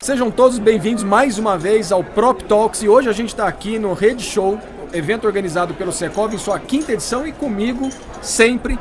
Sejam todos bem-vindos mais uma vez ao Prop Talks, e hoje a gente está aqui no Rede Show, evento organizado pelo Secov em sua 5ª edição, e comigo sempre,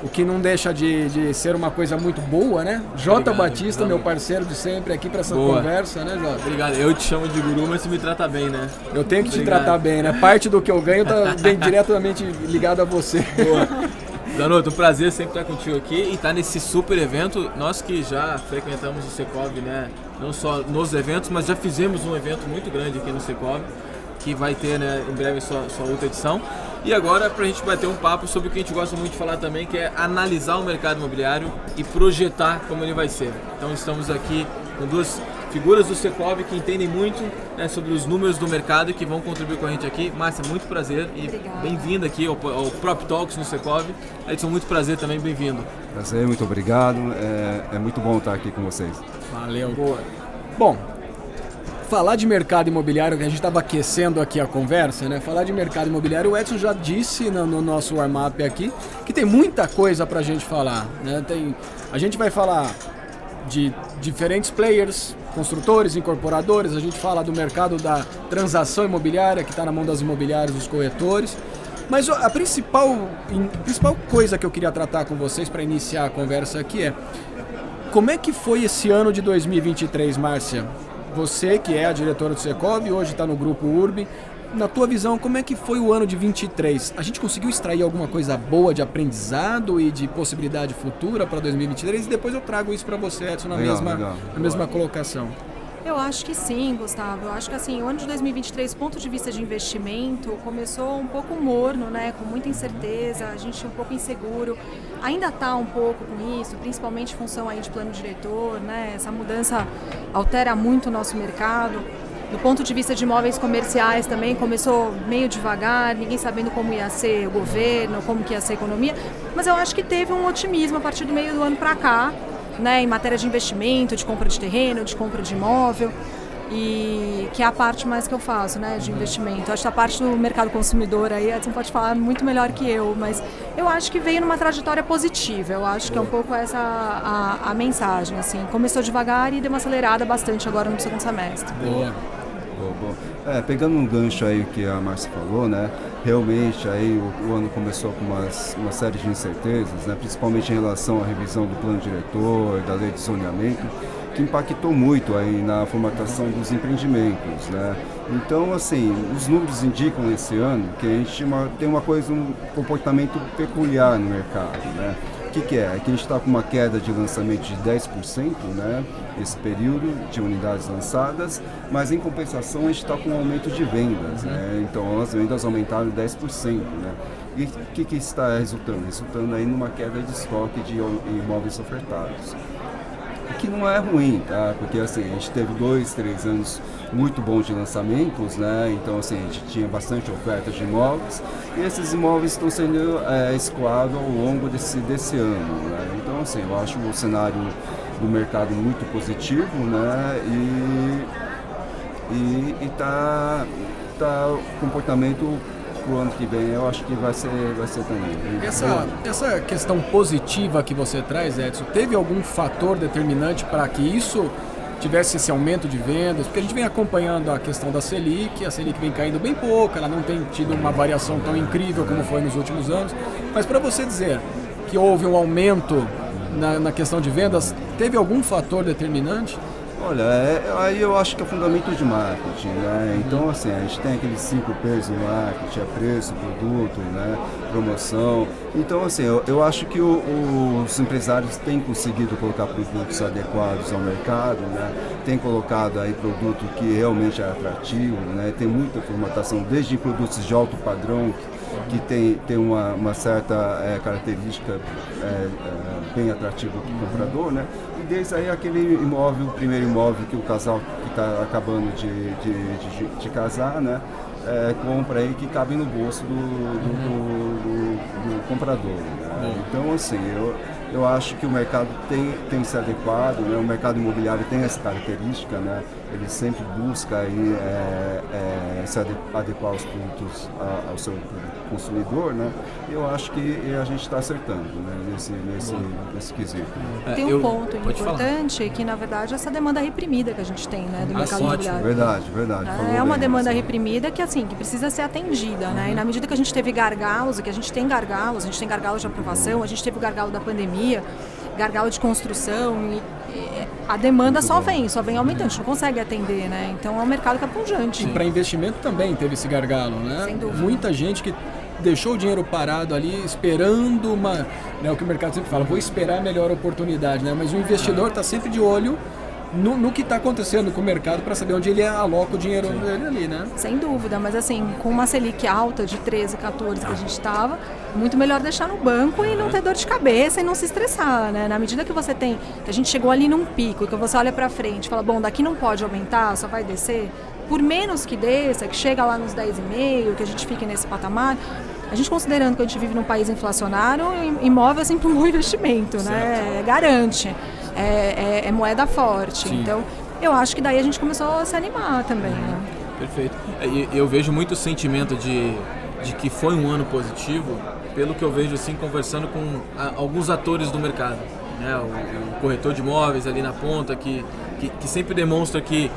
o que não deixa de ser uma coisa muito boa, né? Jota Batista, meu parceiro de sempre aqui para essa conversa, né, Jota? Obrigado, eu te chamo de guru, mas você me trata bem, né? Eu tenho que te tratar bem, né? Parte do que eu ganho tá bem diretamente ligado a você. Boa. Zanotto, um prazer sempre estar contigo aqui e estar nesse super evento. Nós que já frequentamos o Secov, né, não só nos eventos, mas já fizemos um evento muito grande aqui no Secov, que vai ter, né, em breve sua outra edição. E agora, para a gente bater um papo sobre o que a gente gosta muito de falar também, que é analisar o mercado imobiliário e projetar como ele vai ser. Então estamos aqui com duas figuras do Secov que entendem muito, né, sobre os números do mercado e que vão contribuir com a gente aqui. Márcia, muito prazer e bem-vinda aqui ao Prop Talks no Secov. Edson, muito prazer também, bem-vindo. Prazer, muito obrigado. É muito bom estar aqui com vocês. Valeu. Boa. Bom, falar de mercado imobiliário, que a gente estava aquecendo aqui a conversa, né? Falar de mercado imobiliário, o Edson já disse no nosso warm-up aqui que tem muita coisa para a gente falar, né? A gente vai falar de diferentes players, construtores, incorporadores, a gente fala do mercado da transação imobiliária que está na mão das imobiliárias, dos corretores. Mas a principal coisa que eu queria tratar com vocês para iniciar a conversa aqui é: como é que foi esse ano de 2023, Márcia? Você que é a diretora do Secov, hoje está no Grupo Urb. Na tua visão, como é que foi o ano de 23? A gente conseguiu extrair alguma coisa boa de aprendizado e de possibilidade futura para 2023? E depois eu trago isso para você, Edson, na mesma colocação. Eu acho que sim, Gustavo. Eu acho que assim, o ano de 2023, do ponto de vista de investimento, começou um pouco morno, né? Com muita incerteza, a gente um pouco inseguro. Ainda está um pouco com isso, principalmente em função aí de plano diretor, né? Essa mudança altera muito o nosso mercado. Do ponto de vista de imóveis comerciais também começou meio devagar, ninguém sabendo como ia ser o governo, como que ia ser a economia. Mas eu acho que teve um otimismo a partir do meio do ano para cá, né, em matéria de investimento, de compra de terreno, de compra de imóvel, e que é a parte mais que eu faço, né, de investimento. Acho que a parte do mercado consumidor aí, Edson pode falar muito melhor que eu, mas eu acho que veio numa trajetória positiva. Eu acho que é um pouco essa a mensagem, assim. Começou devagar e deu uma acelerada bastante agora no segundo semestre. Boa. Pegando um gancho aí que a Márcia falou, né, realmente aí o ano começou com uma série de incertezas, né, principalmente em relação à revisão do plano diretor, da lei de zoneamento, que impactou muito aí na formatação dos empreendimentos, né. Então, assim, os números indicam esse ano que a gente tem um comportamento peculiar no mercado, né. O que é? É que a gente está com uma queda de lançamento de 10%, né, esse período de unidades lançadas, mas em compensação a gente está com um aumento de vendas, né, então as vendas aumentaram 10%, né, e o que está resultando? Resultando aí numa queda de estoque de imóveis ofertados. O que não é ruim, tá? Porque assim, a gente teve 2-3 anos muito bons de lançamentos, né? Então assim, a gente tinha bastante oferta de imóveis e esses imóveis estão sendo escoados ao longo desse ano, né? Então assim, eu acho o cenário do mercado muito positivo, né? E tá comportamento pro ano que vem, eu acho que vai ser também. Essa questão positiva que você traz, Edson, teve algum fator determinante para que isso tivesse esse aumento de vendas? Porque a gente vem acompanhando a questão da Selic, a Selic vem caindo bem pouco, ela não tem tido uma variação tão incrível como foi nos últimos anos, mas para você dizer que houve um aumento na questão de vendas, teve algum fator determinante? Olha, aí eu acho que é fundamento de marketing, né? Então, assim, a gente tem aqueles 5 P's no marketing, é preço, produto, né? Promoção. Então, assim, eu acho que os empresários têm conseguido colocar produtos adequados ao mercado, né? Tem colocado aí produto que realmente é atrativo, né? Tem muita formatação, desde produtos de alto padrão, que tem uma certa característica bem atrativa para o comprador, né? E desde aí aquele imóvel, o primeiro imóvel que o casal que está acabando de casar, né? Compra aí que cabe no bolso do comprador, né? Então, assim, eu acho que o mercado tem se adequado, né? O mercado imobiliário tem essa característica, né? ele sempre busca aí, se adequar aos produtos ao seu consumidor, né? E eu acho que a gente está acertando, né? nesse quesito. Tem um ponto importante que, na verdade, essa demanda reprimida que a gente tem, né, do mercado imobiliário. Verdade. É uma demanda reprimida que, assim, que precisa ser atendida, né? E na medida que a gente teve gargalos, que a gente tem gargalos de aprovação, a gente teve o gargalo da pandemia, gargalo de construção, e a demanda só vem aumentando, a gente não consegue atender, né? Então é um mercado que é pujante. E para investimento também teve esse gargalo, né? Sem dúvida. Muita gente que deixou o dinheiro parado ali, esperando né, o que o mercado sempre fala, vou esperar a melhor oportunidade, né? Mas o investidor está sempre de olho no que está acontecendo com o mercado para saber onde ele aloca o dinheiro dele ali, né? Sem dúvida, mas assim, com uma Selic alta de 13, 14 que a gente estava, muito melhor deixar no banco e não ter dor de cabeça e não se estressar, né? Na medida que você tem, que a gente chegou ali num pico, que você olha para frente e fala, bom, daqui não pode aumentar, só vai descer, por menos que desça, que chega lá nos 10,5, que a gente fique nesse patamar, a gente considerando que a gente vive num país inflacionário, imóvel é sempre um bom investimento, né? Garante. É moeda forte. Sim. Então, eu acho que daí a gente começou a se animar também, né? Perfeito. Eu vejo muito sentimento de que foi um ano positivo, pelo que eu vejo assim, conversando com alguns atores do mercado, né? O corretor de imóveis ali na ponta, que sempre demonstra que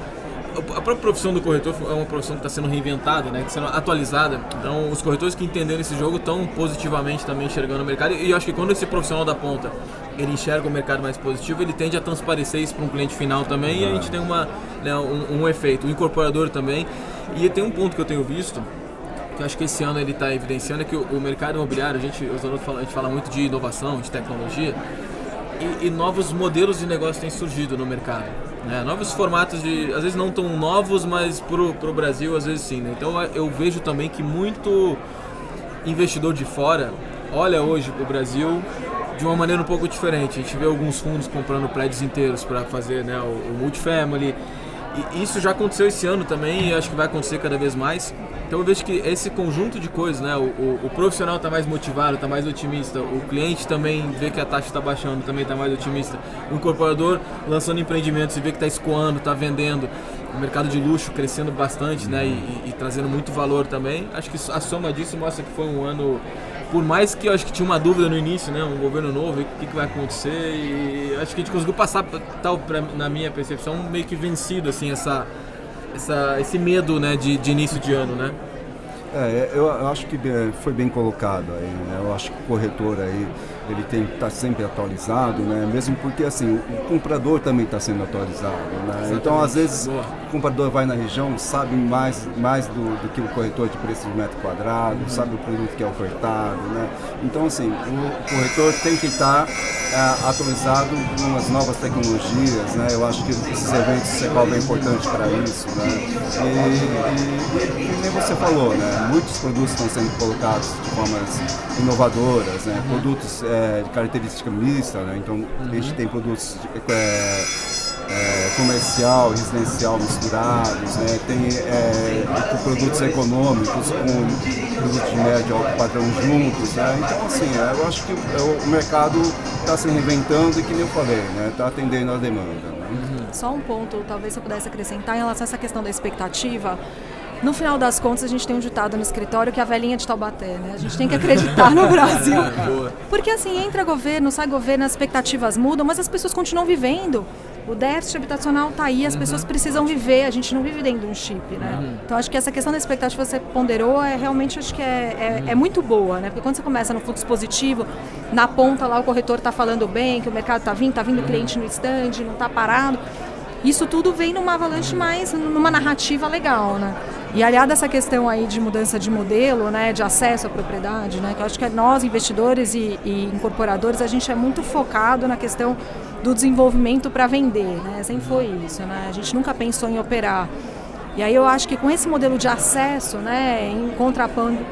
a própria profissão do corretor é uma profissão que está sendo reinventada, né? Que está sendo atualizada. Então, os corretores que entenderam esse jogo estão positivamente também enxergando o mercado. E eu acho que quando esse profissional da ponta ele enxerga o mercado mais positivo, ele tende a transparecer isso para um cliente final também, e a gente tem um efeito. O incorporador também. E tem um ponto que eu tenho visto, que eu acho que esse ano ele está evidenciando, é que o mercado imobiliário, a gente fala muito de inovação, de tecnologia, e novos modelos de negócio têm surgido no mercado. Né? Novos formatos às vezes não tão novos, mas pro Brasil às vezes sim. Né? Então eu vejo também que muito investidor de fora olha hoje para o Brasil de uma maneira um pouco diferente. A gente vê alguns fundos comprando prédios inteiros para fazer, né, o multifamily. E isso já aconteceu esse ano também, e acho que vai acontecer cada vez mais. Então eu vejo que esse conjunto de coisas, né, o profissional está mais motivado, está mais otimista, o cliente também vê que a taxa está baixando, também está mais otimista, o incorporador lançando empreendimentos e vê que está escoando, está vendendo, o mercado de luxo crescendo bastante, né, e trazendo muito valor também. Acho que a soma disso mostra que foi um ano, por mais que eu acho que tinha uma dúvida no início, né, um governo novo, o que vai acontecer, e acho que a gente conseguiu passar, na minha percepção, meio que vencido, assim, esse medo, né, de início de ano, né? Eu acho que foi bem colocado aí, né? Eu acho que o corretor aí, ele tem que estar sempre atualizado, né? Mesmo porque, assim, o comprador também está sendo atualizado, né? Então, às vezes, o comprador vai na região, sabe mais do que o corretor de preço de metro quadrado, sabe o produto que é ofertado, né? Então, assim, o corretor tem que estar atualizado com as novas tecnologias, né? Eu acho que esses eventos do Secov é importante para isso, né? E nem você falou, né? Muitos produtos estão sendo colocados de formas inovadoras, né? Produtos de característica mista, né? Então a gente tem produtos comercial, residencial misturados, né? Tem produtos econômicos com produtos de médio e alto padrão juntos, né? Então assim, eu acho que o mercado está se reinventando e, que nem eu falei, né? Está atendendo a demanda, né? Só um ponto, talvez eu pudesse acrescentar em relação a essa questão da expectativa. No final das contas, a gente tem um ditado no escritório que é a velhinha de Taubaté, né? A gente tem que acreditar no Brasil. Porque assim, entra governo, sai governo, as expectativas mudam, mas as pessoas continuam vivendo. O déficit habitacional está aí, as pessoas precisam viver, a gente não vive dentro de um chip, né? Então acho que essa questão da expectativa que você ponderou realmente acho que é muito boa, né? Porque quando você começa no fluxo positivo, na ponta lá o corretor está falando bem, que o mercado está vindo cliente no stand, não está parado. Isso tudo vem numa avalanche mais, numa narrativa legal, né? E aliado a essa questão aí de mudança de modelo, né, de acesso à propriedade, né, que eu acho que nós, investidores e incorporadores, a gente é muito focado na questão do desenvolvimento para vender, né? Sempre foi isso, né? A gente nunca pensou em operar. E aí eu acho que com esse modelo de acesso, né,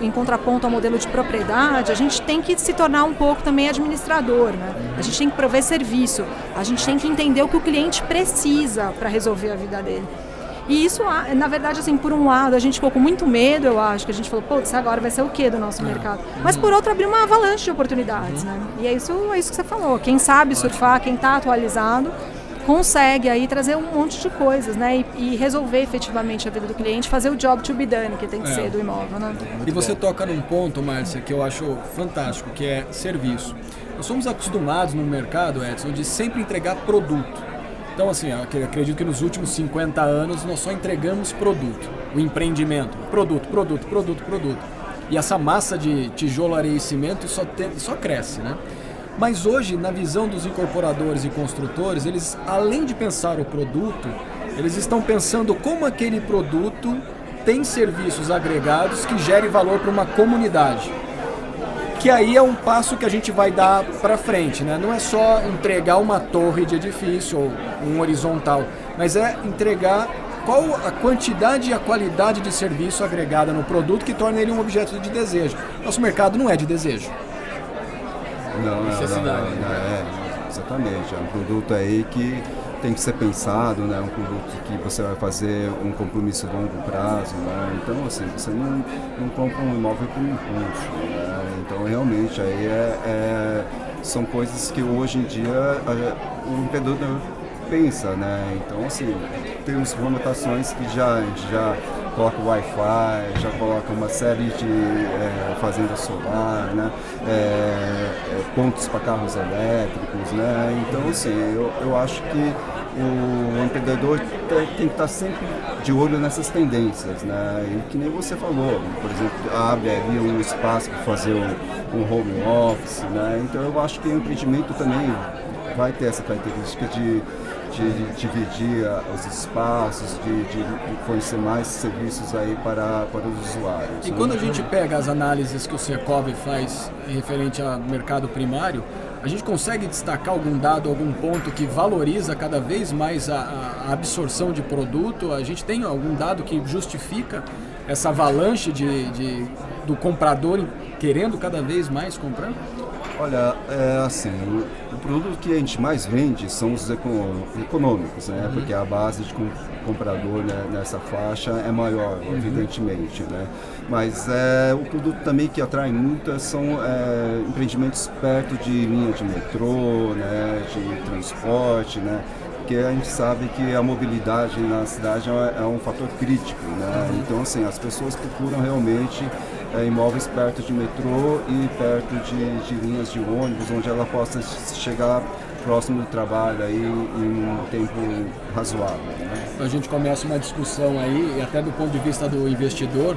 em contraponto ao modelo de propriedade, a gente tem que se tornar um pouco também administrador, né? A gente tem que prover serviço, a gente tem que entender o que o cliente precisa para resolver a vida dele. E isso, na verdade, assim, por um lado, a gente ficou com muito medo, eu acho, que a gente falou, putz, agora vai ser o quê do nosso mercado? Mas por outro, abriu uma avalanche de oportunidades, né? E é isso que você falou, quem sabe surfar, quem está atualizado, consegue aí trazer um monte de coisas, né? E resolver efetivamente a vida do cliente, fazer o job to be done, que tem que ser do imóvel, né? E você toca num ponto, Márcia, que eu acho fantástico, que é serviço. Nós somos acostumados no mercado, Edson, de sempre entregar produto. Então, assim, eu acredito que nos últimos 50 anos nós só entregamos produto. O empreendimento, produto. E essa massa de tijolo, areia e cimento só cresce, né? Mas hoje, na visão dos incorporadores e construtores, eles, além de pensar o produto, eles estão pensando como aquele produto tem serviços agregados que gerem valor para uma comunidade. Que aí é um passo que a gente vai dar para frente, né? Não é só entregar uma torre de edifício ou um horizontal, mas é entregar qual a quantidade e a qualidade de serviço agregada no produto que torna ele um objeto de desejo. Nosso mercado não é de desejo. Não, exatamente. É um produto aí que tem que ser pensado, né? Um produto que você vai fazer um compromisso a longo prazo, né? Então, assim, você não compra um imóvel por impulso, né? Então, realmente, aí são coisas que hoje em dia o empreendedor pensa, né? Então, assim, temos formatações que a gente já coloca o Wi-Fi, já coloca uma série de fazenda solar, né? Pontos para carros elétricos, né? Então, assim, eu acho que o empreendedor tem que estar sempre de olho nessas tendências, né? E que nem você falou, por exemplo, abre ali um espaço para fazer um home office, né? Então, eu acho que o empreendimento também vai ter essa característica de dividir os espaços, de fornecer mais serviços aí para os usuários. E né? quando a gente pega as análises que o Secov faz referente ao mercado primário, a gente consegue destacar algum dado, algum ponto que valoriza cada vez mais a absorção de produto? A gente tem algum dado que justifica essa avalanche do comprador querendo cada vez mais comprar? Olha, assim, o produto que a gente mais vende são os econômicos, né? Porque a base de comprador, né, nessa faixa é maior, evidentemente, né? Mas o produto também que atrai muito são empreendimentos perto de linha de metrô, né, de transporte, né? Porque a gente sabe que a mobilidade na cidade é um fator crítico, né? Então, assim, as pessoas procuram realmente imóveis perto de metrô e perto de linhas de ônibus, onde ela possa chegar próximo do trabalho aí em um tempo razoável, né? A gente começa uma discussão aí, e até do ponto de vista do investidor,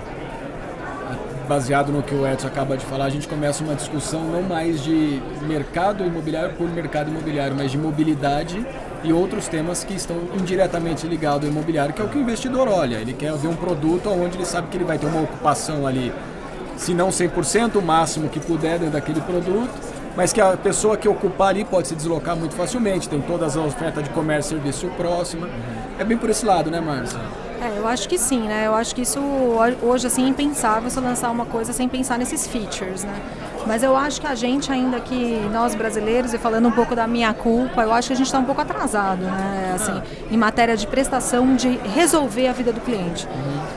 baseado no que o Edson acaba de falar, a gente começa uma discussão não mais de mercado imobiliário por mercado imobiliário, mas de mobilidade e outros temas que estão indiretamente ligados ao imobiliário, que é o que o investidor olha. Ele quer ver um produto onde ele sabe que ele vai ter uma ocupação ali, se não 100%, o máximo que puder dentro daquele produto, mas que a pessoa que ocupar ali pode se deslocar muito facilmente, tem todas as ofertas de comércio e serviço próxima. É bem por esse lado, né, Márcia? Eu acho que sim, né? Eu acho que isso hoje assim é impensável você lançar uma coisa sem pensar nesses features, né? Mas eu acho que a gente ainda aqui, nós brasileiros, e falando um pouco da minha culpa, eu acho que a gente está um pouco atrasado, né? Assim, em matéria de prestação, de resolver a vida do cliente.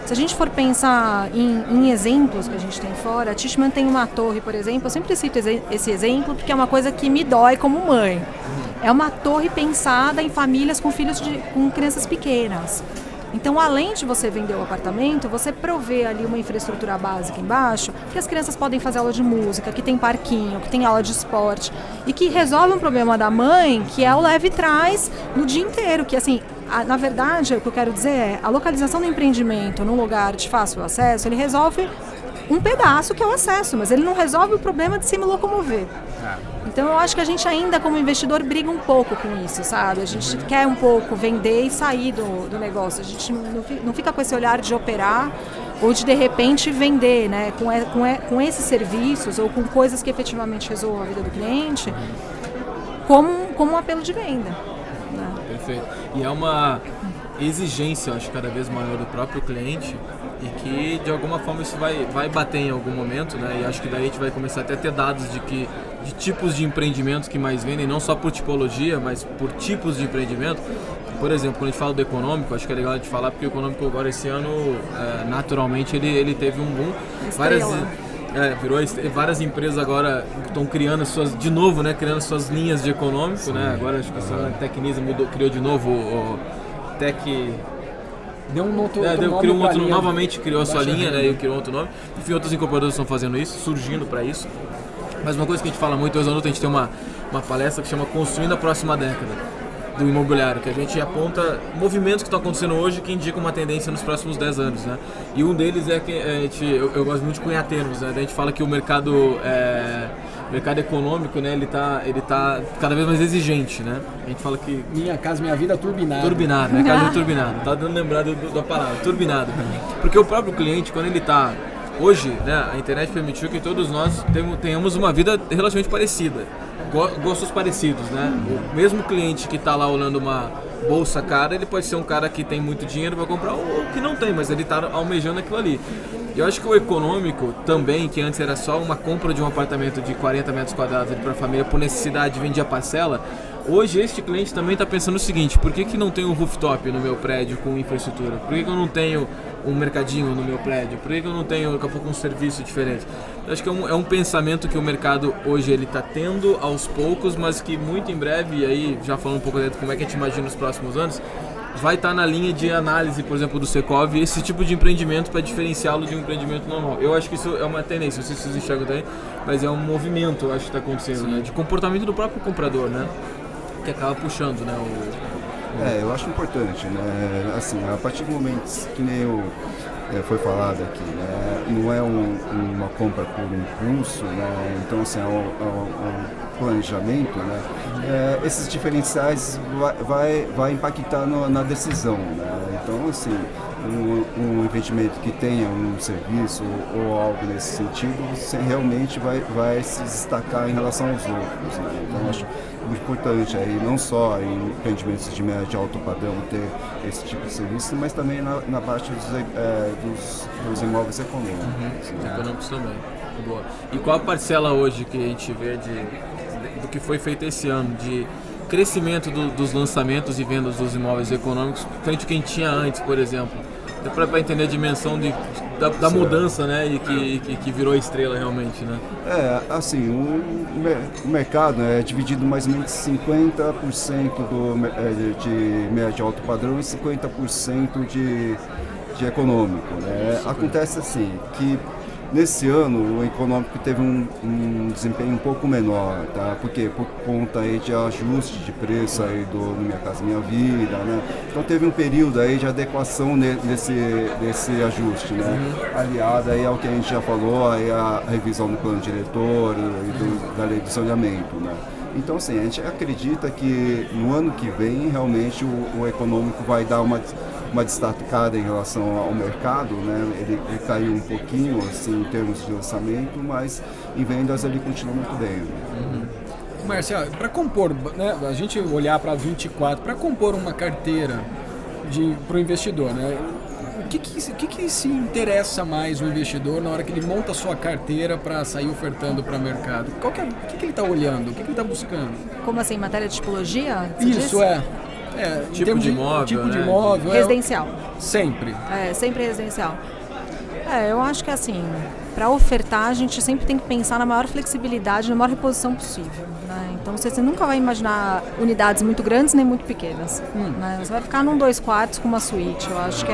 Se a gente for pensar em exemplos que a gente tem fora, a Tishman tem uma torre, por exemplo, eu sempre cito esse exemplo porque é uma coisa que me dói como mãe. É uma torre pensada em famílias com com crianças pequenas. Então, além de você vender o apartamento, você provê ali uma infraestrutura básica embaixo, que as crianças podem fazer aula de música, que tem parquinho, que tem aula de esporte, e que resolve um problema da mãe, que é o leve e traz no dia inteiro, que assim, na verdade, o que eu quero dizer é, a localização do empreendimento num lugar de fácil acesso, ele resolve um pedaço que é o acesso, mas ele não resolve o problema de se me locomover. Então eu acho que a gente ainda como investidor briga um pouco com isso, sabe? A gente quer um pouco vender e sair do negócio. A gente não fica com esse olhar de operar ou de repente vender, né? Com esses serviços ou com coisas que efetivamente resolvam a vida do cliente como um apelo de venda. Né? Perfeito. E é uma exigência, eu acho, cada vez maior do próprio cliente e que de alguma forma isso vai bater em algum momento, né? E acho que daí a gente vai começar até a ter dados de tipos de empreendimentos que mais vendem, não só por tipologia, mas por tipos de empreendimento. Por exemplo, quando a gente fala do econômico, acho que é legal a gente falar porque o econômico agora esse ano, naturalmente, ele teve um boom. Virou. Várias empresas agora estão criando de novo, né? Criando suas linhas de econômico, né? Agora acho que a Tecnisa criou de novo o Tec. Deu um outro nome novamente criou a sua linha, né? E criou outro nome. Enfim, outras incorporadoras estão fazendo isso, surgindo para isso. Mas uma coisa que a gente fala muito, hoje à noite a gente tem uma palestra que chama Construindo a Próxima Década, do imobiliário, que a gente aponta movimentos que estão acontecendo hoje que indicam uma tendência nos próximos 10 anos, né? E um deles é que eu gosto muito de cunhar termos, né? A gente fala que o mercado econômico, né? Ele tá cada vez mais exigente, né? A gente fala que... Minha Casa Minha Vida turbinado. Turbinado, Minha Casa Turbinado. Tá dando lembrado da palavra, turbinado. Porque o próprio cliente, quando ele tá... Hoje, né, a internet permitiu que todos nós tenhamos uma vida relativamente parecida. Gostos parecidos, né? O mesmo cliente que está lá olhando uma bolsa cara, ele pode ser um cara que tem muito dinheiro para comprar ou que não tem, mas ele está almejando aquilo ali. E eu acho que o econômico também, que antes era só uma compra de um apartamento de 40 metros quadrados para a família por necessidade, vendia parcela, hoje este cliente também está pensando o seguinte: por que não tem um rooftop no meu prédio com infraestrutura? Por que eu não tenho um mercadinho no meu prédio? Por que eu não tenho daqui a pouco um serviço diferente? Eu acho que é um pensamento que o mercado hoje ele está tendo aos poucos, mas que muito em breve, e aí já falando um pouco de como é que a gente imagina nos próximos anos, vai estar na linha de análise, por exemplo, do Secov, esse tipo de empreendimento para diferenciá-lo de um empreendimento normal. Eu acho que isso é uma tendência, não sei se vocês enxergam também, mas é um movimento, eu acho que está acontecendo, né, de comportamento do próprio comprador, né, que acaba puxando, né, eu acho importante, né? Assim, a partir do momento que nem foi falado aqui, né? Não é uma compra por impulso, né? Então, assim, é um planejamento, né? Esses diferenciais vai impactar na decisão, né? Então, assim, um investimento que tenha um serviço ou algo nesse sentido, você realmente vai se destacar em relação aos outros, né? Então, acho muito importante aí, não só em empreendimentos de médio e alto padrão ter esse tipo de serviço, mas também na parte dos imóveis econômicos. Econômicos também. Boa. E qual a parcela hoje que a gente vê do que foi feito esse ano, de crescimento dos lançamentos e vendas dos imóveis econômicos frente ao que a gente tinha antes, por exemplo? Dá para entender a dimensão da mudança, né, e que virou estrela realmente, né? Assim, o mercado é dividido mais ou menos 50% de médio e alto padrão e 50% de econômico, né? Acontece assim, que nesse ano o econômico teve um desempenho um pouco menor, tá? Porque por conta aí de ajuste de preço aí do Minha Casa Minha Vida, né? Então teve um período aí de adequação desse ajuste, né? Aliado aí ao que a gente já falou, aí a revisão do plano diretor e da lei do saneamento, né? Então, assim, a gente acredita que no ano que vem realmente o econômico vai dar uma destacada em relação ao mercado, né? Ele caiu um pouquinho assim, em termos de lançamento, mas em vendas ele continua muito bem. Né? Marcelo, para compor, né, a gente olhar para 24, para compor uma carteira para o investidor, né? O que se interessa mais o investidor na hora que ele monta a sua carteira para sair ofertando para o mercado? O que ele está olhando? O que ele está buscando? Como assim, matéria de tipologia? Isso, tipo de imóvel, tipo né? de imóvel. Residencial. Sempre. Sempre residencial. Eu acho que assim, para ofertar a gente sempre tem que pensar na maior flexibilidade, na maior reposição possível, né? Então você nunca vai imaginar unidades muito grandes nem muito pequenas, né? Você vai ficar num 2 quartos com uma suíte. Eu acho que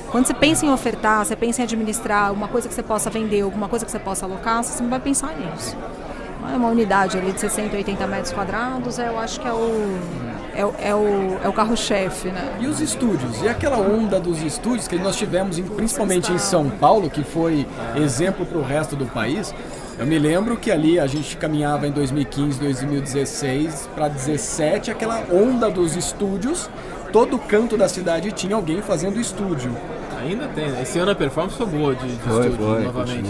quando você pensa em ofertar, você pensa em administrar uma coisa que você possa vender, alguma coisa que você possa alocar, você sempre vai pensar nisso. Uma unidade ali de 60, 80 metros quadrados, eu acho que é o carro-chefe, né? E os estúdios? E aquela onda dos estúdios que nós tivemos, principalmente em São Paulo, que foi exemplo para o resto do país? Eu me lembro que ali a gente caminhava em 2015, 2016 para 2017, aquela onda dos estúdios, todo canto da cidade tinha alguém fazendo estúdio. Ainda tem, esse ano a performance foi boa de estúdio novamente,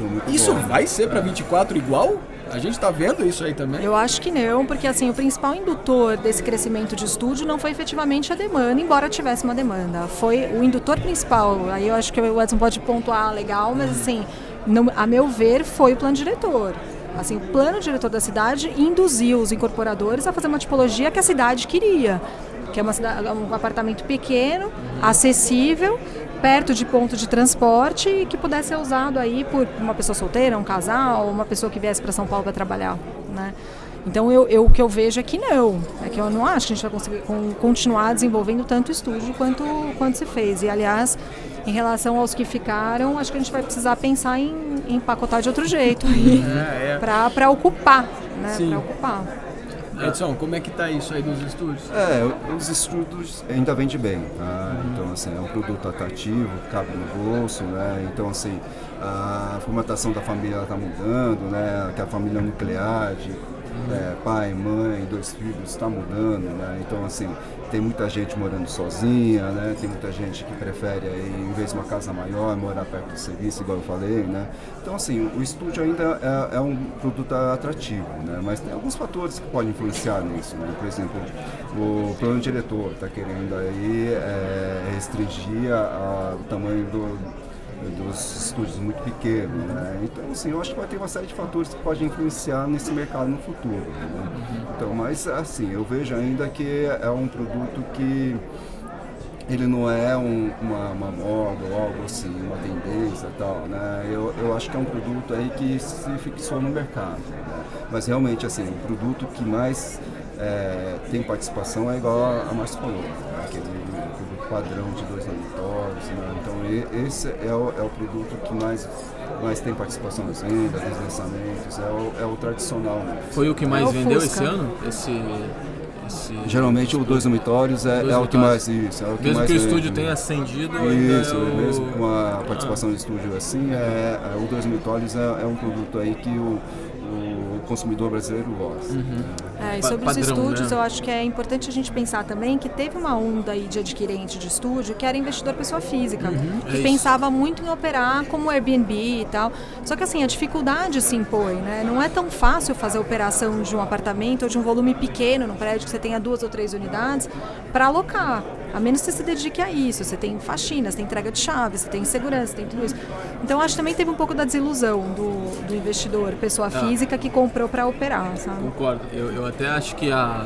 né? Isso vai ser para 24 igual? A gente está vendo isso aí também? Eu acho que não, porque assim, o principal indutor desse crescimento de estúdio não foi efetivamente a demanda, embora tivesse uma demanda. Foi o indutor principal, aí eu acho que o Edson pode pontuar legal, mas assim, a meu ver, foi o plano diretor. Assim, o plano diretor da cidade induziu os incorporadores a fazer uma tipologia que a cidade queria, que é um apartamento pequeno, acessível, perto de ponto de transporte e que pudesse ser usado aí por uma pessoa solteira, um casal, uma pessoa que viesse para São Paulo para trabalhar, né? Então o que eu vejo é que não, é que eu não acho que a gente vai conseguir continuar desenvolvendo tanto estúdio quanto se fez. E aliás, em relação aos que ficaram, acho que a gente vai precisar pensar em empacotar de outro jeito aí, para ocupar, né? Para ocupar. Edson, como é que tá isso aí dos estúdios? Os estúdios ainda vendem bem, tá? Então, assim, é um produto atrativo, cabe no bolso, né? Então, assim, a formatação da família está mudando, né? Que a família nuclear de pai, mãe, 2 filhos está mudando, né? Então, assim, tem muita gente morando sozinha, né? Tem muita gente que prefere, aí, em vez de uma casa maior, morar perto do serviço, igual eu falei, né? Então, assim, o estúdio ainda é um produto atrativo, né? Mas tem alguns fatores que podem influenciar nisso, né? Por exemplo, o plano diretor está querendo aí restringir o tamanho dos estúdios muito pequenos, né? Então, assim, eu acho que vai ter uma série de fatores que podem influenciar nesse mercado no futuro, né? Então, mas, assim, eu vejo ainda que é um produto que ele não é uma moda ou algo assim, uma tendência e tal, né? Eu acho que é um produto aí que se fixou no mercado, né? Mas realmente, assim, o produto que mais tem participação é igual a Márcia falou, né? Aquele produto padrão de 2 dormitórios, né? Então esse é o produto que mais tem participação nas vendas, nos lançamentos, é o tradicional, né? Foi o que mais vendeu esse ano? Geralmente o 2 dormitórios é o que mais isso. É o que mesmo mais que o estúdio tenha acendido. Isso, mesmo com a participação do estúdio assim, o 2 dormitórios é um produto aí que o consumidor brasileiro gosta. E sobre Padrão, os estúdios, né? eu acho que é importante a gente pensar também que teve uma onda aí de adquirente de estúdio que era investidor pessoa física, que pensava muito em operar como Airbnb e tal. Só que assim, a dificuldade se impõe, né? Não é tão fácil fazer a operação de um apartamento ou de um volume pequeno no prédio que você tenha 2 ou 3 unidades para alocar. A menos que você se dedique a isso, você tem faxina, você tem entrega de chaves, você tem segurança, tem tudo isso. Então acho que também teve um pouco da desilusão do investidor, pessoa física que comprou para operar, sabe? Concordo. Eu até acho que a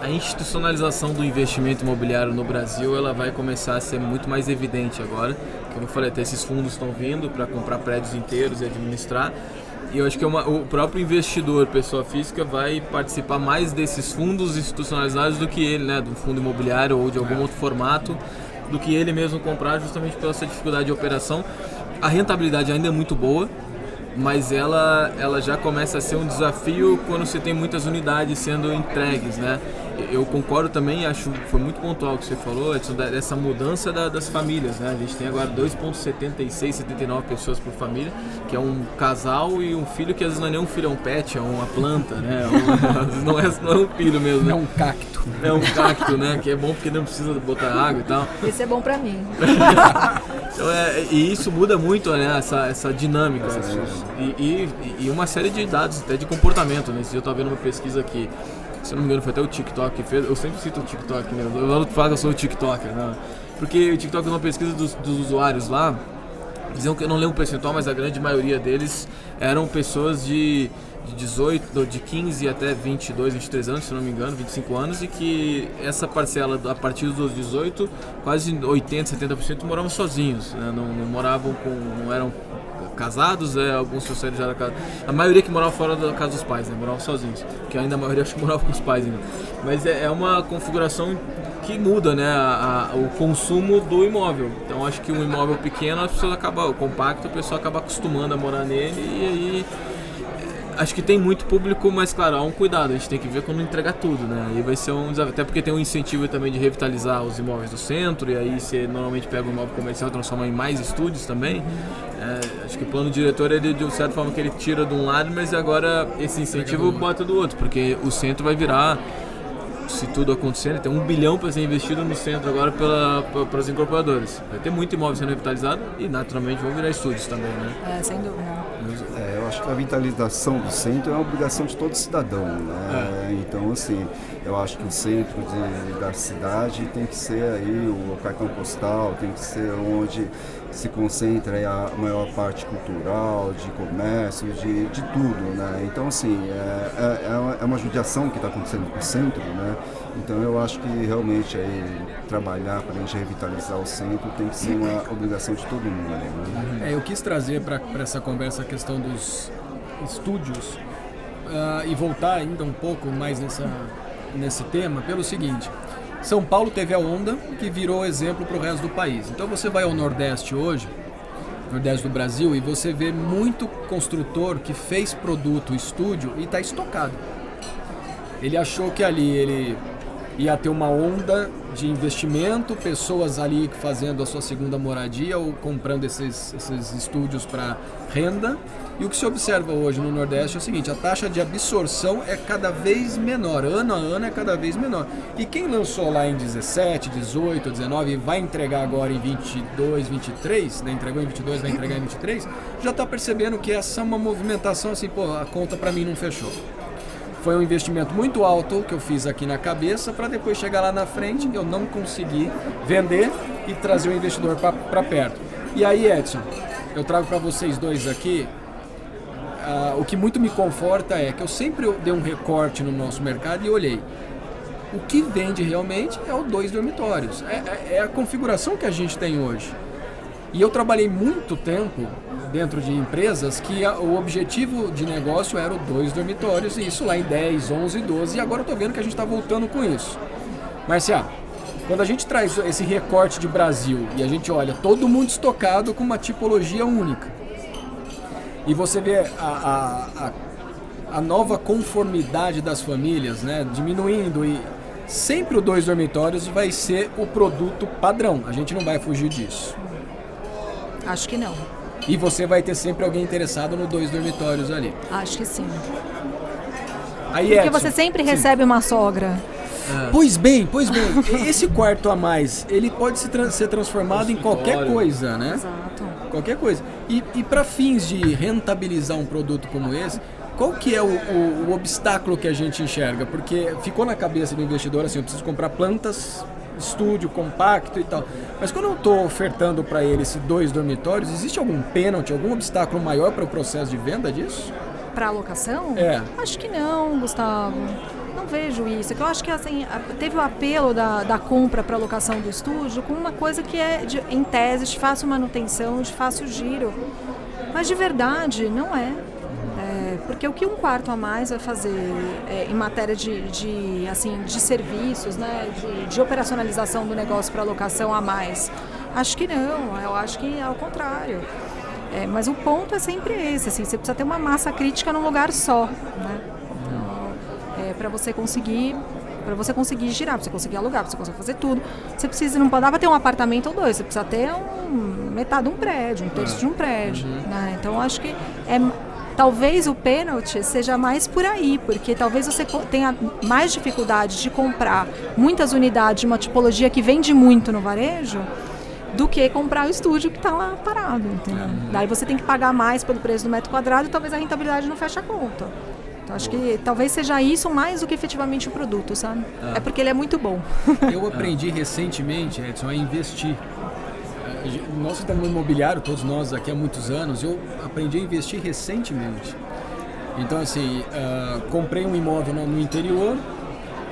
institucionalização do investimento imobiliário no Brasil ela vai começar a ser muito mais evidente agora. Como eu falei, até esses fundos estão vindo para comprar prédios inteiros e administrar. E eu acho que o próprio investidor, pessoa física, vai participar mais desses fundos institucionalizados do que ele, né? Do fundo imobiliário ou de algum outro formato, do que ele mesmo comprar, justamente pela sua dificuldade de operação. A rentabilidade ainda é muito boa, mas ela já começa a ser um desafio quando você tem muitas unidades sendo entregues, né? Eu concordo também, acho que foi muito pontual o que você falou, Edson, dessa mudança das famílias, né? A gente tem agora 2,76, 79 pessoas por família, que é um casal e um filho que às vezes não é nem um filho, é um pet, é uma planta, né? Não é um filho mesmo, né? É um cacto. É um cacto, né? Que é bom porque não precisa botar água e tal. Esse é bom pra mim. Então, e isso muda muito, né? Essa dinâmica. E uma série de dados, até de comportamento, né? Esse dia eu estava vendo uma pesquisa aqui, se eu não me engano foi até o TikTok que fez, eu sempre cito o TikTok, né? Eu falo que eu sou o TikToker, né? Porque o TikTok fez uma pesquisa dos usuários lá, diziam que eu não lembro o percentual, mas a grande maioria deles eram pessoas de 15 até 22, 23 anos, se não me engano, 25 anos, e que essa parcela, a partir dos 18, quase 80, 70% moravam sozinhos, né? Não eram casados, alguns sociais já eram casados. A maioria que morava fora da casa dos pais, né? Moravam sozinhos, que ainda a maioria acho que morava com os pais ainda. Mas é uma configuração que muda, né, o consumo do imóvel. Então acho que um imóvel pequeno, o compacto, a pessoa acaba acostumando a morar nele e aí acho que tem muito público, mas claro, há um cuidado, a gente tem que ver quando entregar tudo, né? Aí vai ser um desafio, até porque tem um incentivo também de revitalizar os imóveis do centro, e aí você normalmente pega um imóvel comercial e transforma em mais estúdios também. Acho que o plano diretor, ele, de certa forma, que ele tira de um lado, mas agora esse incentivo bota do outro, porque o centro vai virar, se tudo acontecer, tem 1 bilhão para ser investido no centro agora pelas incorporadoras. Vai ter muito imóvel sendo revitalizado e naturalmente vão virar estúdios também, né? Sem dúvida. Eu acho que a vitalização do centro é uma obrigação de todo cidadão, né? Então, assim, eu acho que o centro da cidade tem que ser aí o cartão postal, tem que ser onde se concentra aí a maior parte cultural, de comércio, de tudo, né? Então, assim, é uma judiação que está acontecendo com o centro, né? Então, eu acho que realmente aí trabalhar para a gente revitalizar o centro tem que ser uma obrigação de todo mundo, né? Eu quis trazer para essa conversa a questão dos estúdios e voltar ainda um pouco mais nesse tema pelo seguinte: São Paulo teve a onda que virou exemplo para o resto do país. Então você vai ao Nordeste hoje, Nordeste do Brasil, e você vê muito construtor que fez produto estúdio e está estocado. Ele achou que ali ele ia ter uma onda de investimento, pessoas ali fazendo a sua segunda moradia ou comprando esses estúdios para renda. E o que se observa hoje no Nordeste é o seguinte: a taxa de absorção é cada vez menor, ano a ano é cada vez menor. E quem lançou lá em 17, 18, 19 e vai entregar agora em 22, 23, né? Entregou em 22, vai entregar em 23, já está percebendo que essa é uma movimentação assim, pô, a conta para mim não fechou. Foi um investimento muito alto que eu fiz aqui na cabeça para depois chegar lá na frente eu não conseguir vender e trazer o investidor para perto. E aí, Edson, eu trago para vocês dois aqui, o que muito me conforta é que eu sempre dei um recorte no nosso mercado e olhei. O que vende realmente é o 2 dormitórios, é a configuração que a gente tem hoje. E eu trabalhei muito tempo dentro de empresas que o objetivo de negócio era o 2 dormitórios, e isso lá em 10, 11, 12, e agora eu estou vendo que a gente está voltando com isso. Marcial, quando a gente traz esse recorte de Brasil e a gente olha todo mundo estocado com uma tipologia única, e você vê a nova conformidade das famílias, né, diminuindo, e sempre o 2 dormitórios vai ser o produto padrão, a gente não vai fugir disso. Acho que não. E você vai ter sempre alguém interessado no 2 dormitórios ali. Acho que sim. Aí, Porque Edson, você sempre recebe uma sogra. Pois bem, esse quarto a mais, ele pode ser transformado em qualquer coisa, né? Exato. Qualquer coisa. E para fins de rentabilizar um produto como esse, qual que é o obstáculo que a gente enxerga? Porque ficou na cabeça do investidor assim, eu preciso comprar plantas, estúdio compacto e tal. Mas quando eu estou ofertando para ele esses 2 dormitórios, existe algum pênalti, algum obstáculo maior para o processo de venda disso? Para alocação? Acho que não, Gustavo. Não vejo isso. Eu acho que assim, teve o apelo da compra para alocação do estúdio com uma coisa que é, em tese, de fácil manutenção, de fácil giro. Mas de verdade, não é. Porque o que um quarto a mais vai fazer em matéria de serviços, né, de operacionalização do negócio para alocação a mais? Acho que não, eu acho que é ao contrário. Mas o ponto é sempre esse, assim, você precisa ter uma massa crítica num lugar só, né? Então, para você conseguir girar, para você conseguir alugar, para você conseguir fazer tudo, você precisa, não dá para ter um apartamento ou 2, você precisa ter metade de um prédio, um terço de um prédio, né? Então acho que talvez o pênalti seja mais por aí, porque talvez você tenha mais dificuldade de comprar muitas unidades de uma tipologia que vende muito no varejo do que comprar o estúdio que está lá parado, entendeu? Daí você tem que pagar mais pelo preço do metro quadrado e talvez a rentabilidade não feche a conta. Então acho que talvez seja isso mais do que efetivamente o produto, sabe? É porque ele é muito bom. Eu aprendi recentemente, Edson, a investir. Nós que estamos no imobiliário, todos nós aqui há muitos anos, eu aprendi a investir recentemente. Então, assim, comprei um imóvel no interior,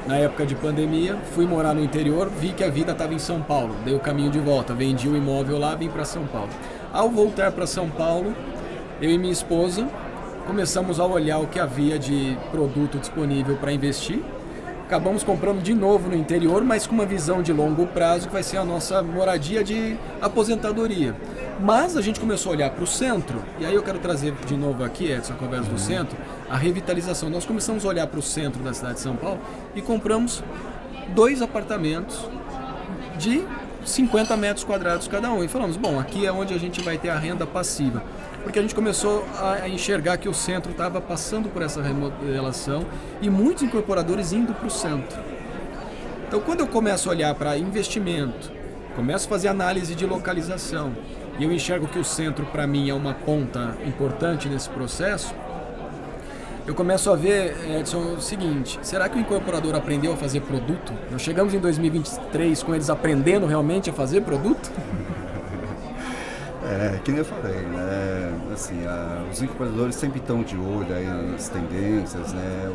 na época de pandemia, fui morar no interior, vi que a vida estava em São Paulo, dei o caminho de volta, vendi o imóvel lá, vim para São Paulo. Ao voltar para São Paulo, eu e minha esposa começamos a olhar o que havia de produto disponível para investir. Acabamos comprando de novo no interior, mas com uma visão de longo prazo, que vai ser a nossa moradia de aposentadoria. Mas a gente começou a olhar para o centro, e aí eu quero trazer de novo aqui, Edson, a conversa do centro, a revitalização. Nós começamos a olhar para o centro da cidade de São Paulo e compramos 2 apartamentos de 50 metros quadrados cada um. E falamos, bom, aqui é onde a gente vai ter a renda passiva. Porque a gente começou a enxergar que o centro estava passando por essa remodelação e muitos incorporadores indo para o centro. Então, quando eu começo a olhar para investimento, começo a fazer análise de localização, e eu enxergo que o centro, para mim, é uma ponta importante nesse processo, eu começo a ver, Edson, o seguinte: será que o incorporador aprendeu a fazer produto? Nós chegamos em 2023 com eles aprendendo realmente a fazer produto? Que nem eu falei, né? Assim, os incorporadores sempre estão de olho aí nas tendências, né?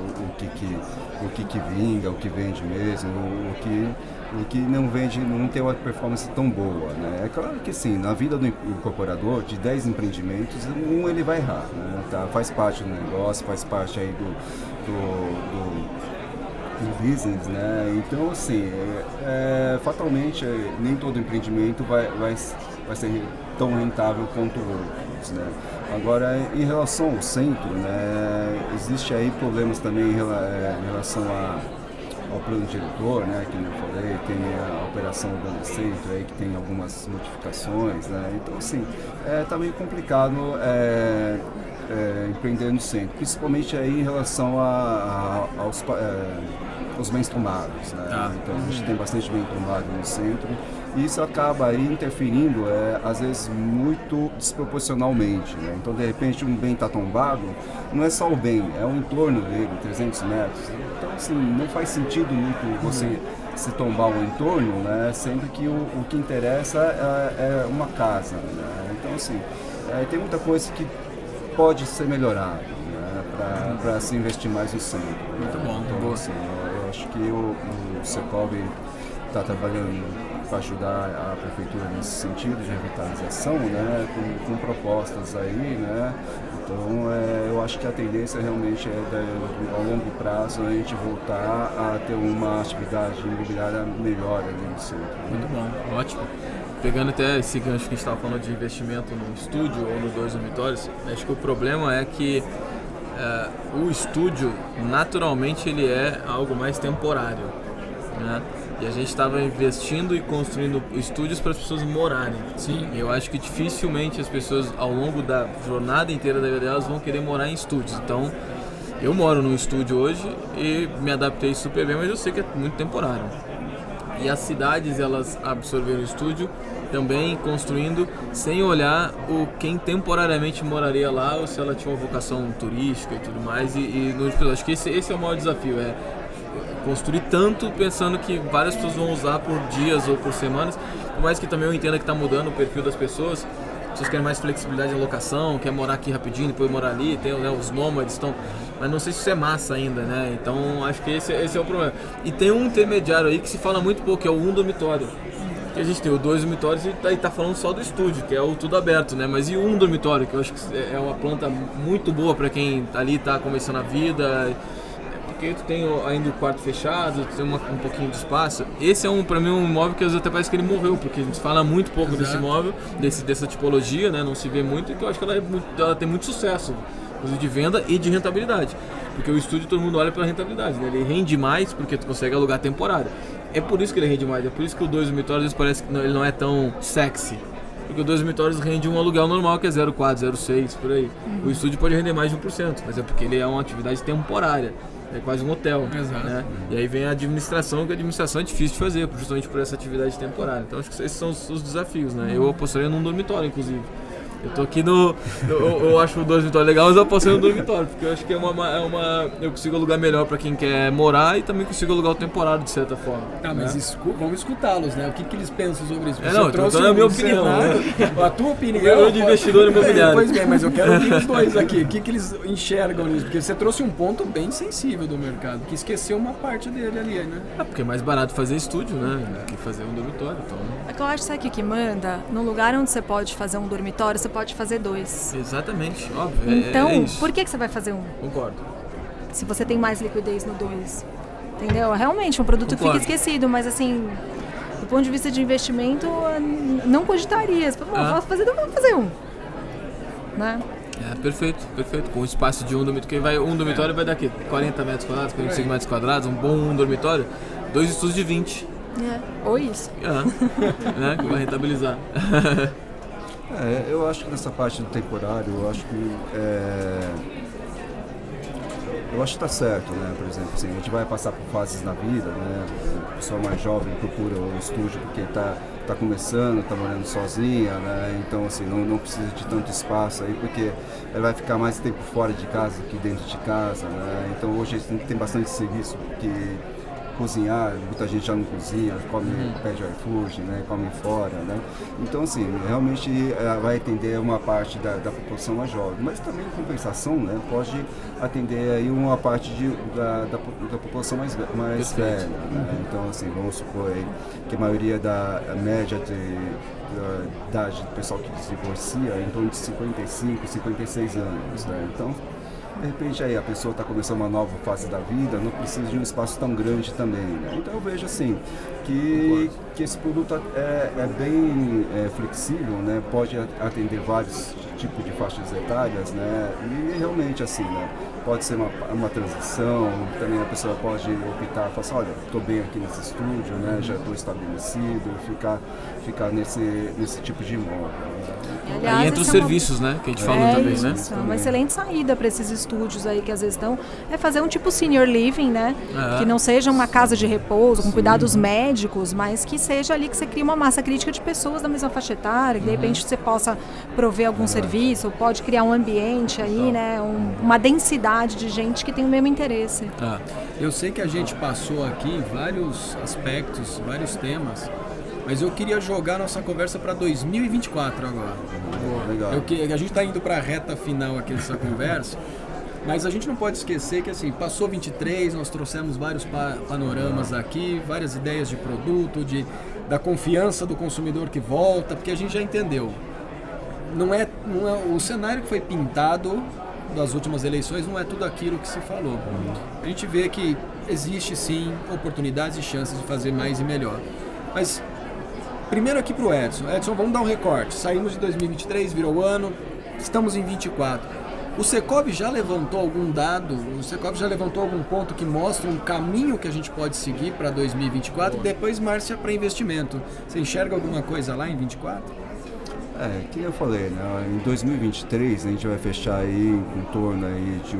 O que vinga, o que vende mesmo, o que não vende, não tem uma performance tão boa, né? É claro que sim, na vida do incorporador, de 10 empreendimentos, um ele vai errar, né? Tá? Faz parte do negócio, faz parte aí do business, né? Então, assim, fatalmente, nem todo empreendimento vai ser tão rentável quanto outros, né? Agora, em relação ao centro, né, existe aí problemas também em relação ao plano diretor, né, que eu falei, tem a operação urbana centro aí que tem algumas modificações, né? Então, assim, tá meio complicado empreender no centro, principalmente aí em relação aos bens tomados, né? Tá. Então a gente tem bastante bem tomado no centro e isso acaba aí interferindo, às vezes, muito desproporcionalmente, né? Então, de repente, um bem está tombado, não é só o bem, é o entorno dele, 300 metros. Então, assim, não faz sentido muito você se tombar o entorno, né? Sendo que o que interessa é uma casa, né? Então, assim, tem muita coisa que pode ser melhorada, né? Para se investir mais no centro. Muito bom. Então, assim, eu acho que o Secov está trabalhando para ajudar a prefeitura nesse sentido de revitalização, né, com propostas aí, né. Então, eu acho que a tendência realmente ao longo prazo, a gente voltar a ter uma atividade imobiliária melhor ali no centro. Muito bom, ótimo. Pegando até esse gancho que a gente estava falando de investimento no estúdio ou nos 2 dormitórios, acho que o problema é que o estúdio, naturalmente, ele é algo mais temporário, né? E a gente estava investindo e construindo estúdios para as pessoas morarem. Sim. E eu acho que dificilmente as pessoas, ao longo da jornada inteira da vida delas, vão querer morar em estúdios. Então, eu moro num estúdio hoje e me adaptei super bem, mas eu sei que é muito temporário. E as cidades, elas absorveram o estúdio também construindo sem olhar quem temporariamente moraria lá ou se ela tinha uma vocação turística e tudo mais. Acho que esse é o maior desafio, construir tanto pensando que várias pessoas vão usar por dias ou por semanas, por mais que também eu entenda que está mudando o perfil das pessoas. As pessoas querem mais flexibilidade de alocação, quer morar aqui rapidinho, depois morar ali, tem, né, os nômades estão... Mas não sei se isso é massa ainda, né? Então acho que esse é o problema. E tem um intermediário aí que se fala muito pouco, que é o 1 dormitório. Que a gente tem o 2 dormitórios e tá falando só do estúdio, que é o tudo aberto, né? Mas e o 1 dormitório, que eu acho que é uma planta muito boa para quem ali tá começando a vida... Porque tu tem ainda o quarto fechado, tu tem um pouquinho de espaço. Esse é para mim um imóvel que às vezes até parece que ele morreu, porque a gente fala muito pouco Exato. desse imóvel, dessa tipologia, né? Não se vê muito, e que eu acho que ela tem muito sucesso, inclusive de venda e de rentabilidade. Porque o estúdio todo mundo olha pela rentabilidade, né? Ele rende mais porque tu consegue alugar temporário. É por isso que ele rende mais, é por isso que o 2 dormitórios às vezes parece que ele não é tão sexy. Porque o 2 dormitórios rende um aluguel normal que é 0,4, 0,6, por aí. O estúdio pode render mais de 1%, mas é porque ele é uma atividade temporária. É quase um hotel. Exato. Né? E aí vem a administração, que a administração é difícil de fazer, justamente por essa atividade temporária. Então acho que esses são os desafios, né? Eu apostaria num dormitório, inclusive. Eu tô aqui eu acho o dormitório legal, mas eu apostei no dormitório, porque eu acho que eu consigo alugar melhor para quem quer morar e também consigo alugar o temporário, de certa forma. Tá, mas né? vamos escutá-los, né? O que eles pensam sobre isso? Não, então é a minha opinião. A tua opinião. Eu de investidor imobiliário. Pois bem, mas eu quero ouvir os dois aqui. O que eles enxergam nisso? Porque você trouxe um ponto bem sensível do mercado, que esqueceu uma parte dele ali, né? Porque é mais barato fazer estúdio, né? Que fazer um dormitório. Então... É que eu acho que o que manda, no lugar onde você pode fazer um dormitório, você pode fazer 2. Exatamente, óbvio. Então, é isso. por que você vai fazer 1? Concordo. Se você tem mais liquidez no 2. Entendeu? Realmente, um produto Concordo. fica esquecido, mas assim, do ponto de vista de investimento, não cogitaria. Você fala, vamos fazer 1. Né? Perfeito. Com o espaço de um dormitório, um dormitório vai dar aqui 40 metros quadrados, 45 metros quadrados, um bom dormitório, 2 estúdios de 20. Ou isso. Né? Que vai rentabilizar. Eu acho que nessa parte do temporário, eu acho que Eu acho que está certo, né? Por exemplo, assim, a gente vai passar por fases na vida, né? A pessoa mais jovem procura o estúdio porque está começando, está morando sozinha, né? Então, assim, não precisa de tanto espaço aí, porque ela vai ficar mais tempo fora de casa que dentro de casa, né? Então, hoje tem bastante serviço que cozinhar, muita gente já não cozinha, pede iFood, né, come fora, né? Então, assim, realmente vai atender uma parte da população mais jovem, mas também, em compensação, né, pode atender aí uma parte da população mais velha, né? Então, assim, vamos supor aí que a maioria da média da idade do pessoal que se divorcia é em torno de 55, 56 anos, né? Então, de repente aí a pessoa está começando uma nova fase da vida, não precisa de um espaço tão grande também, né? Então eu vejo assim que esse produto é bem flexível, né? Pode atender vários tipos de faixas etárias, né? E realmente assim, né? Pode ser uma transição, também a pessoa pode optar, falar assim, olha, estou bem aqui nesse estúdio, né? Já estou estabelecido, ficar nesse tipo de imóvel. Aliás, aí entra os serviços, né? Que a gente falou também, isso, né? É uma excelente saída para esses estúdios aí que às vezes estão. É fazer um tipo senior living, né? Que não seja uma casa de repouso, com cuidados médicos, mas que seja ali que você cria uma massa crítica de pessoas da mesma faixa etária, que de repente você possa prover algum serviço, pode criar um ambiente aí, né? Uma densidade de gente que tem o mesmo interesse. Eu sei que a gente passou aqui vários aspectos, vários temas, mas eu queria jogar nossa conversa para 2024 agora. Legal. A gente está indo para a reta final aqui dessa conversa, mas a gente não pode esquecer que assim, passou 23, nós trouxemos vários panoramas aqui, várias ideias de produto, da confiança do consumidor que volta, porque a gente já entendeu. Não é o cenário que foi pintado das últimas eleições não é tudo aquilo que se falou. A gente vê que existe sim oportunidades e chances de fazer mais e melhor. Mas primeiro aqui para o Edson. Edson, vamos dar um recorte. Saímos de 2023, virou ano, estamos em 24. O Secov já levantou algum dado, o Secov já levantou algum ponto que mostra um caminho que a gente pode seguir para 2024 e depois, Márcia, para investimento. Você enxerga alguma coisa lá em 24? Que eu falei, né? Em 2023 a gente vai fechar aí em torno aí de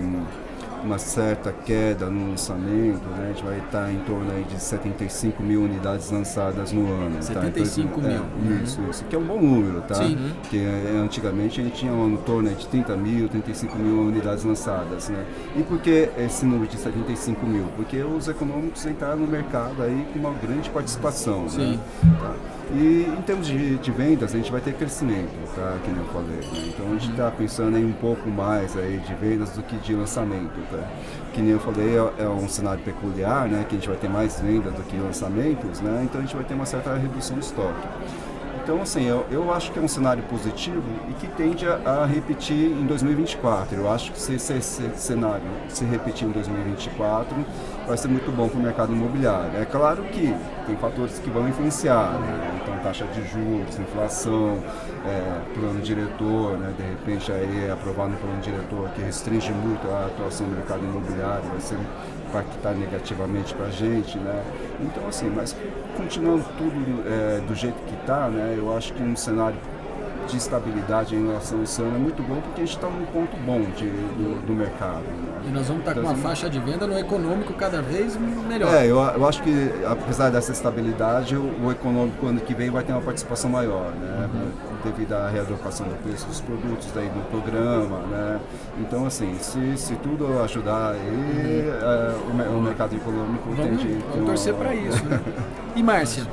uma certa queda no lançamento, né? A gente vai estar em torno aí de 75 mil unidades lançadas no ano. 75 tá? mil. Isso, que é um bom número, tá? Sim. Que antigamente a gente tinha em torno de 30 mil, 35 mil unidades lançadas, né? E por que esse número de 75 mil? Porque os econômicos entraram no mercado aí com uma grande participação, Sim. né? Tá? E em termos de vendas, a gente vai ter crescimento, tá? Que nem eu falei, né? Então a gente está pensando em um pouco mais aí de vendas do que de lançamento, tá? Que nem eu falei, é um cenário peculiar, né? Que a gente vai ter mais vendas do que lançamentos, né? Então a gente vai ter uma certa redução de estoque. Então, assim, eu acho que é um cenário positivo e que tende a repetir em 2024. Eu acho que se esse cenário se repetir em 2024, vai ser muito bom para o mercado imobiliário. É claro que tem fatores que vão influenciar, né? Então, taxa de juros, inflação, plano diretor, né? De repente, aí aprovar no plano diretor que restringe muito a atuação do mercado imobiliário, vai ser impactar negativamente para a gente, né? Então, assim, mas continuando tudo do jeito que está, né? Eu acho que um cenário de estabilidade em relação a esse ano é muito bom, porque a gente está num ponto bom do mercado, né? E nós vamos estar com uma faixa de venda no econômico cada vez melhor. Eu acho que, apesar dessa estabilidade, o econômico ano que vem vai ter uma participação maior, né? Devido à realocação do preço dos produtos daí do programa, né? Então, assim, se tudo ajudar aí, o mercado econômico tende... Vamos torcer para isso, né? E Márcia?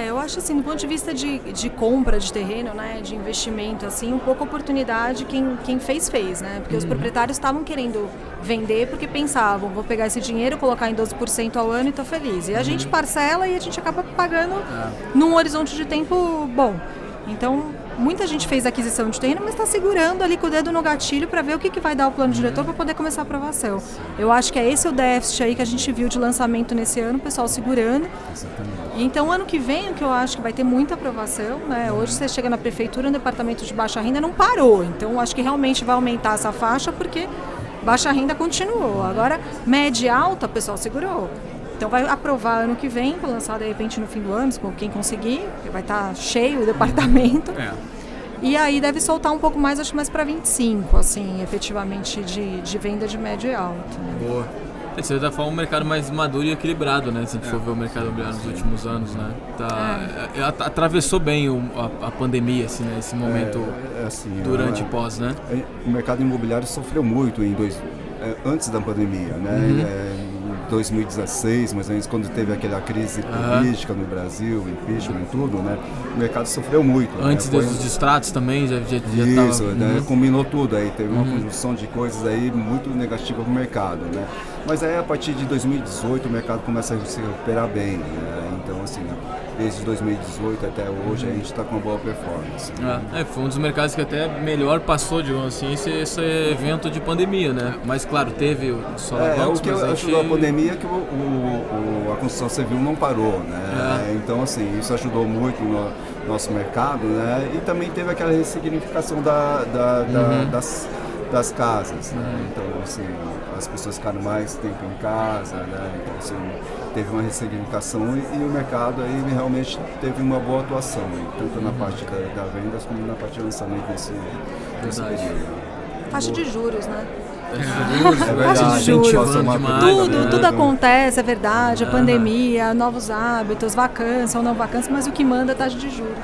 Eu acho assim, do ponto de vista de compra de terreno, né, de investimento, assim, um pouco oportunidade quem fez, né? Porque os proprietários estavam querendo vender porque pensavam, vou pegar esse dinheiro, colocar em 12% ao ano e tô feliz. E a gente parcela e a gente acaba pagando num horizonte de tempo bom. Então, muita gente fez aquisição de terreno, mas está segurando ali com o dedo no gatilho para ver o que vai dar o plano diretor para poder começar a aprovação. Eu acho que é esse o déficit aí que a gente viu de lançamento nesse ano, o pessoal segurando. Exatamente. Então, ano que vem, o que eu acho que vai ter muita aprovação, né? Hoje você chega na prefeitura, no departamento de baixa renda não parou. Então, acho que realmente vai aumentar essa faixa porque baixa renda continuou. Agora, média e alta, o pessoal segurou. Então vai aprovar ano que vem, para lançar de repente no fim do ano, com quem conseguir, porque vai estar cheio o departamento. E aí deve soltar um pouco mais, acho mais para 25, assim, efetivamente, de venda de médio e alto. Né? Boa. De certa forma, um mercado mais maduro e equilibrado, né? Se a gente for ver o mercado imobiliário nos últimos anos, né? Atravessou bem a pandemia, assim, né? Esse momento durante e pós, né? O mercado imobiliário sofreu muito antes da pandemia, né? Em 2016, mais ou menos, quando teve aquela crise política no Brasil, impeachment e tudo, né? O mercado sofreu muito. Antes dos distratos também, já isso, né? Combinou tudo aí, teve uma conjunção de coisas aí muito negativa para o mercado, né? Mas aí a partir de 2018 o mercado começa a se recuperar bem, né? Então assim, desde 2018 até hoje a gente está com uma boa performance. Né? Foi um dos mercados que até melhor passou, digamos assim, esse evento de pandemia, né? Mas claro, teve o o que ajudou a pandemia é que a construção civil não parou, né? Então assim, isso ajudou muito no nosso mercado, né? E também teve aquela ressignificação das casas, né? Então assim, as pessoas ficaram mais tempo em casa, né? Então assim, teve uma ressignificação e o mercado aí realmente teve uma boa atuação, tanto na parte da vendas como na parte de lançamento desse período. Taxa de juros, né? É verdade, tudo acontece, é verdade, a pandemia, novos hábitos, vacância ou não vacância, mas o que manda é a taxa de juros.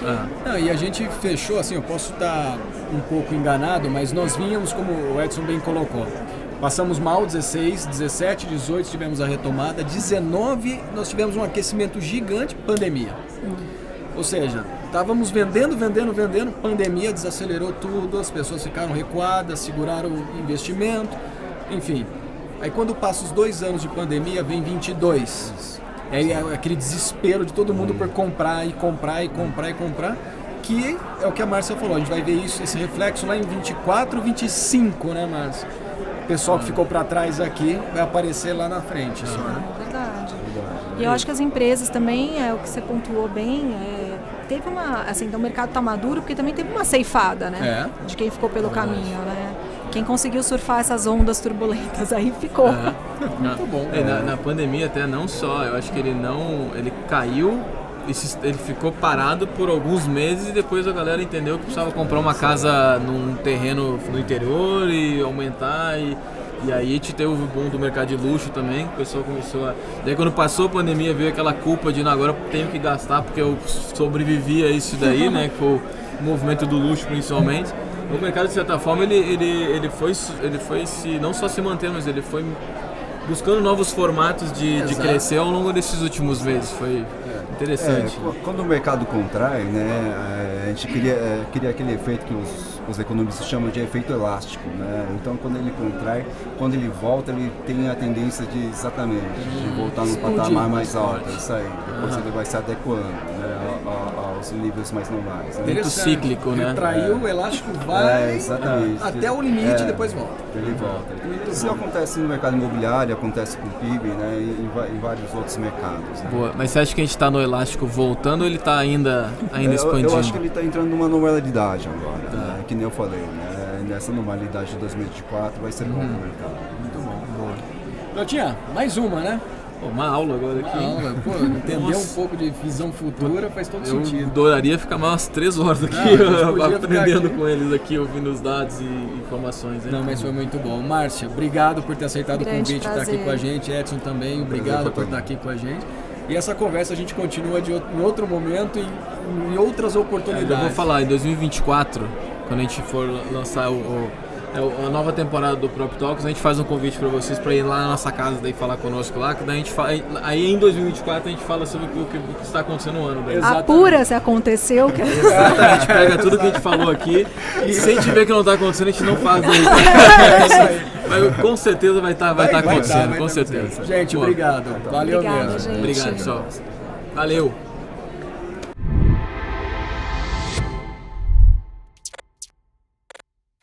Né? Não, e a gente fechou, assim, eu posso estar um pouco enganado, mas nós vínhamos, como o Edson bem colocou, passamos mal 16, 17, 18 tivemos a retomada, 19 nós tivemos um aquecimento gigante, pandemia. Ou seja, estávamos vendendo, pandemia desacelerou tudo, as pessoas ficaram recuadas, seguraram o investimento, enfim. Aí quando passa os 2 anos de pandemia, vem 22. Aí é aquele desespero de todo mundo por comprar, que é o que a Márcia falou, a gente vai ver esse reflexo lá em 24, 25, né, Márcia? O pessoal que ficou para trás aqui vai aparecer lá na frente. Verdade. E eu acho que as empresas também, o que você pontuou bem, teve uma, assim, o mercado está maduro porque também teve uma ceifada, né? De quem ficou pelo caminho, né? Quem conseguiu surfar essas ondas turbulentas aí ficou. Muito bom. Na pandemia até não só, eu acho que ele caiu, ele ficou parado por alguns meses e depois a galera entendeu que precisava comprar uma casa num terreno no interior e aumentar e aí a gente teve o boom do mercado de luxo também, o pessoal começou a... Daí quando passou a pandemia veio aquela culpa de agora eu tenho que gastar porque eu sobrevivi a isso daí, né? Que foi o movimento do luxo principalmente. O mercado de certa forma ele foi não só se manter, mas ele foi buscando novos formatos de crescer ao longo desses últimos meses. Foi interessante. Quando o mercado contrai, né, a gente queria aquele efeito que os economistas chamam de efeito elástico, né? Então quando ele contrai, quando ele volta, ele tem a tendência de voltar no patamar mais alto, isso aí. Depois ele vai se adequando, né, aos níveis mais normais. Né? Muito cíclico, né? Traiu, o elástico vai até o limite e depois volta. Ele volta. Isso acontece no mercado imobiliário, acontece com o PIB, né, e em vários outros mercados. Né? Boa. Mas você acha que a gente está no elástico voltando ou ele está ainda expandindo? Eu acho que ele está entrando numa normalidade agora, né? Que nem eu falei, né? Nessa normalidade de 2024 vai ser bom no mercado. Muito bom. Boa. Lotinha, mais uma, né? Uma aula agora aqui. Entender um pouco de visão futura faz todo sentido. Eu adoraria ficar mais umas 3 horas aqui aprendendo com eles aqui, ouvindo os dados e informações. Não, mas foi muito bom. Márcia, obrigado por ter aceitado o convite de estar aqui com a gente. Edson também, obrigado por estar aqui com a gente. E essa conversa a gente continua em outro momento e em outras oportunidades. Eu vou falar, em 2024, quando a gente for lançar a nova temporada do Prop Talks, a gente faz um convite para vocês para ir lá na nossa casa daí falar conosco lá, que daí a gente aí em 2024 a gente fala sobre o que está acontecendo no ano. Daí. Apura se aconteceu. Exatamente, pega tudo que a gente falou aqui e se a gente ver que não está acontecendo, a gente não faz daí. Mas com certeza vai estar acontecendo, com certeza. Gente, obrigado. Valeu Obrigada, mesmo. gente. Obrigado, pessoal. Valeu.